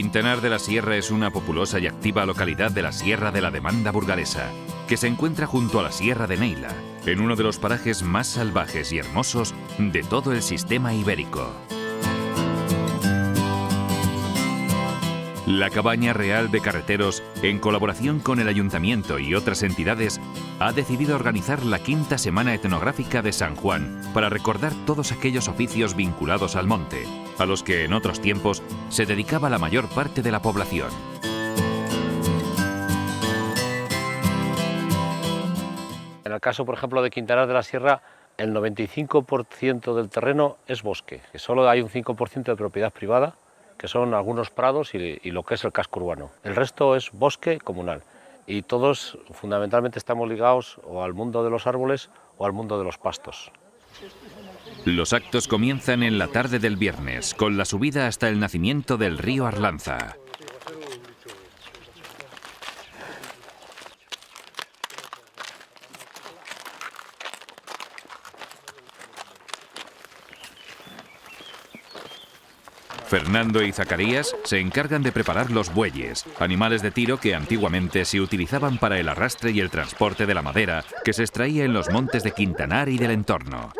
Quintanar de la Sierra es una populosa y activa localidad de la Sierra de la Demanda burgalesa, que se encuentra junto a la Sierra de Neila, en uno de los parajes más salvajes y hermosos de todo el sistema ibérico. La Cabaña Real de Carreteros, en colaboración con el Ayuntamiento y otras entidades, ha decidido organizar la quinta Semana Etnográfica de San Juan para recordar todos aquellos oficios vinculados al monte, a los que en otros tiempos se dedicaba la mayor parte de la población. En el caso, por ejemplo, de Quintanar de la Sierra, el 95% del terreno es bosque, que solo hay un 5% de propiedad privada, que son algunos prados y lo que es el casco urbano. El resto es bosque comunal y todos fundamentalmente estamos ligados o al mundo de los árboles o al mundo de los pastos. Los actos comienzan en la tarde del viernes, con la subida hasta el nacimiento del río Arlanza. Fernando y Zacarías se encargan de preparar los bueyes, animales de tiro que antiguamente se utilizaban para el arrastre y el transporte de la madera que se extraía en los montes de Quintanar y del entorno.